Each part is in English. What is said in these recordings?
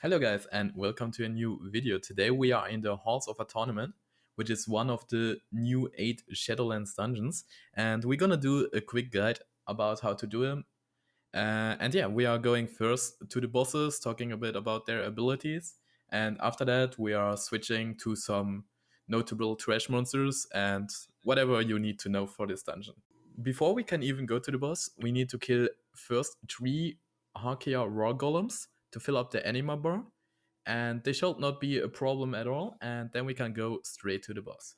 Hello guys and welcome to a new video. Today we are in the halls of Atonement, which is one of the new 8 Shadowlands dungeons, and we're gonna do a quick guide about how to do them. And yeah, we are going first to the bosses, talking a bit about their abilities, and after that we are switching to some notable trash monsters and whatever you need to know for this dungeon. Before we can even go to the boss, we need to kill first 3 Harkia Raw Golems to fill up the anima bar, and they should not be a problem at all, and then we can go straight to the boss.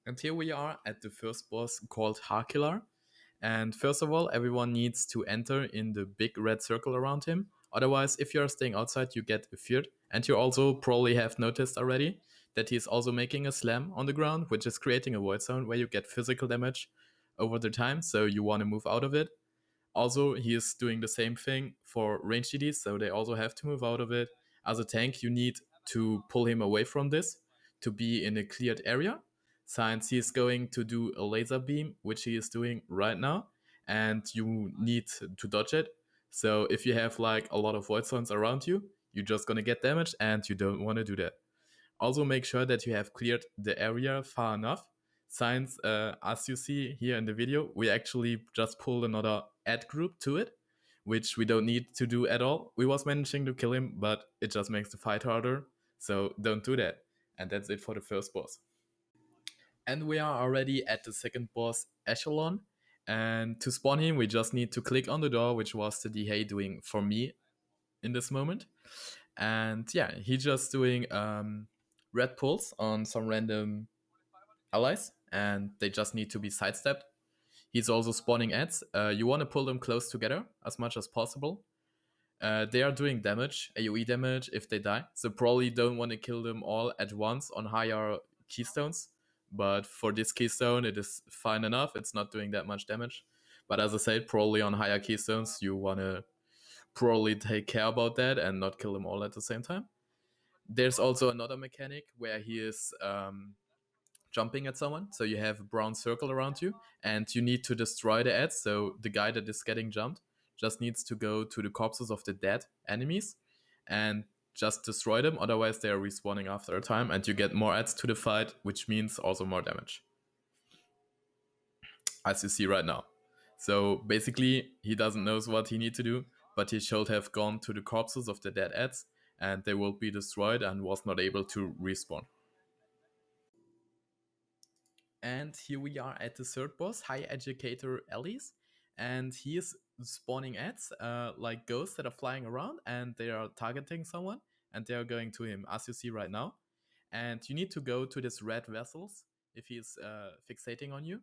And here we are at the first boss called Harkillar. And first of all, everyone needs to enter in the big red circle around him. Otherwise, if you're staying outside, you get feared. And you also probably have noticed already that he's also making a slam on the ground, which is creating a void zone where you get physical damage over the time, so you want to move out of it. Also, he is doing the same thing for range DDs, so they also have to move out of it. As a tank, you need to pull him away from this to be in a cleared area, since he is going to do a laser beam, which he is doing right now, and you need to dodge it. So if you have like a lot of void zones around you, you're just gonna get damaged, and you don't want to do that. Also make sure that you have cleared the area far enough, since as you see here in the video, we actually just pulled another ad group to it, which we don't need to do at all. We was managing to kill him, but it just makes the fight harder, so don't do that. And that's it for the first boss. And we are already at the second boss, Echelon. And to spawn him, we just need to click on the door, which was the DA doing for me in this moment. And yeah, he's just doing red pulls on some random allies, and they just need to be sidestepped. He's also spawning ads. You want to pull them close together as much as possible. They are doing damage, AoE damage, if they die. So probably don't want to kill them all at once on higher keystones. But for this keystone, it is fine enough. It's not doing that much damage. But as I said, probably on higher keystones, you want to probably take care about that and not kill them all at the same time. There's also another mechanic where he is jumping at someone. So you have a brown circle around you, and you need to destroy the ads. So the guy that is getting jumped just needs to go to the corpses of the dead enemies and just destroy them. Otherwise, they are respawning after a time, and you get more ads to the fight, which means also more damage, as you see right now. So basically, he doesn't know what he needs to do, but he should have gone to the corpses of the dead ads, and they will be destroyed and was not able to respawn. And here we are at the third boss, High Educator Ellis. And he is spawning ads, like ghosts that are flying around, and they are targeting someone, and they are going to him, as you see right now. And you need to go to this red vessels if he's fixating on you.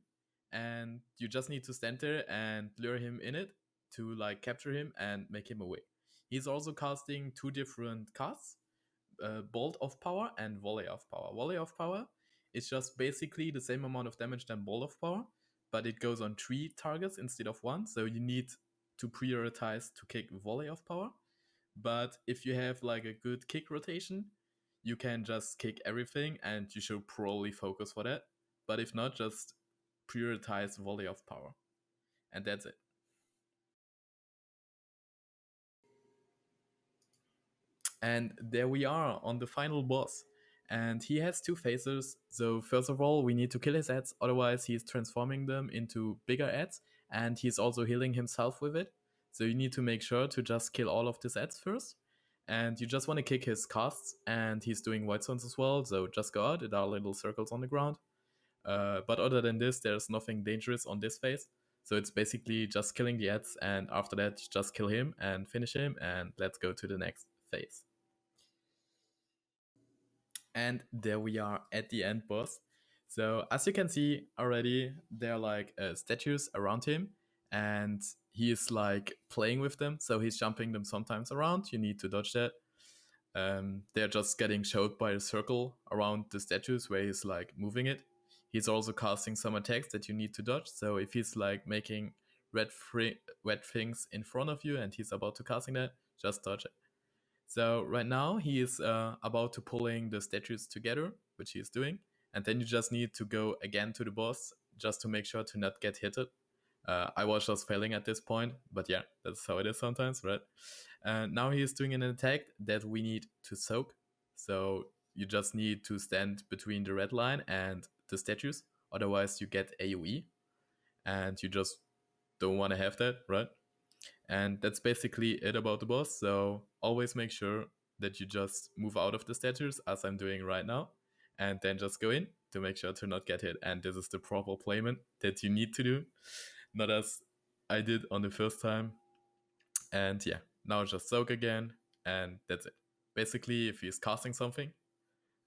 And you just need to stand there and lure him in it to like capture him and make him away. He's also casting 2 different casts, Bolt of Power and Volley of Power. Volley of Power is just basically the same amount of damage than Bolt of Power, but it goes on 3 targets instead of 1, so you need to prioritize to kick Volley of Power. But if you have like a good kick rotation, you can just kick everything, and you should probably focus for that. But if not, just prioritize Volley of Power. And that's it. And there we are on the final boss. And he has 2 phases. So first of all, we need to kill his ads, otherwise he's transforming them into bigger ads, and he's also healing himself with it. So you need to make sure to just kill all of these ads first. And you just want to kick his casts, and he's doing white zones as well, so just go out. There are little circles on the ground. But other than this, there's nothing dangerous on this phase. So it's basically just killing the ads, and after that, just kill him and finish him, and let's go to the next phase. And there we are at the end boss. So as you can see already, there are like statues around him, and he is like playing with them. So he's jumping them sometimes around. You need to dodge that. They're just getting showed by a circle around the statues where he's like moving it. He's also casting some attacks that you need to dodge. So if he's like making red things in front of you and he's about to casting that, just dodge it. So right now he is about to pulling the statues together, which he is doing, and then you just need to go again to the boss just to make sure to not get hit I was just failing at this point, but yeah, that's how it is sometimes, right? And now he is doing an attack that we need to soak. So you just need to stand between the red line and the statues, otherwise you get AoE, and you just don't want to have that, right? And that's basically it about the boss. So always make sure that you just move out of the statues, as I'm doing right now, and then just go in to make sure to not get hit. And this is the proper playment that you need to do, not as I did on the first time. And yeah, now just soak again, and that's it. Basically, if he's casting something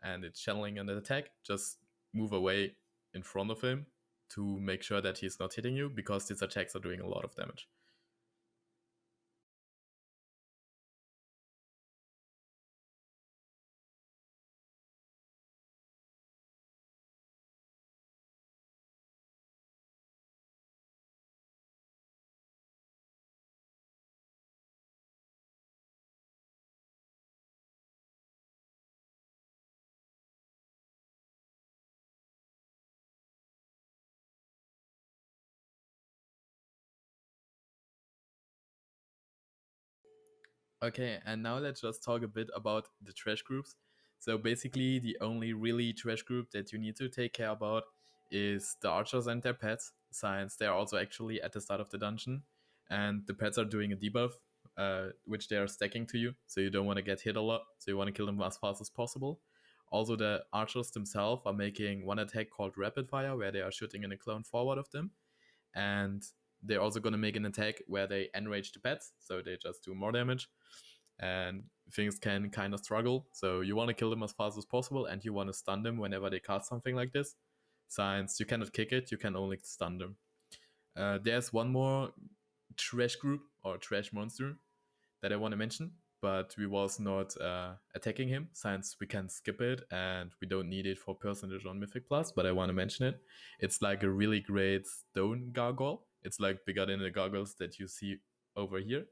and it's channeling an attack, just move away in front of him to make sure that he's not hitting you, because these attacks are doing a lot of damage. Okay, and now let's just talk a bit about the trash groups. So basically, the only really trash group that you need to take care about is the archers and their pets, since they're also actually at the start of the dungeon, and the pets are doing a debuff, which they are stacking to you, so you don't want to get hit a lot, so you want to kill them as fast as possible. Also, the archers themselves are making one attack called Rapid Fire, where they are shooting in a clone forward of them, and they're also going to make an attack where they enrage the pets, so they just do more damage, and things can kind of struggle. So you want to kill them as fast as possible, and you want to stun them whenever they cast something like this. Since you cannot kick it, you can only stun them. There's one more trash group or trash monster that I want to mention, but we was not attacking him, since we can skip it and we don't need it for percentage on Mythic Plus, but I want to mention it. It's like a really great stone gargoyle. It's like bigger than the gargoyles that you see over here.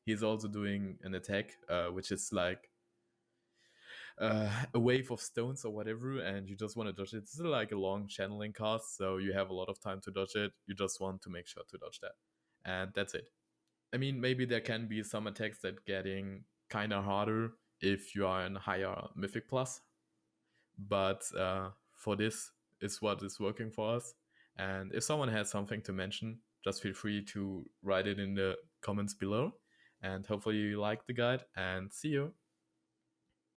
He's also doing an attack, which is like a wave of stones or whatever, and you just want to dodge it. It's like a long channeling cast, so you have a lot of time to dodge it. You just want to make sure to dodge that. And that's it. I mean, maybe there can be some attacks that getting kind of harder if you are in higher Mythic Plus, but for this is what is working for us. And if someone has something to mention, just feel free to write it in the comments below. And hopefully you like the guide, and see you.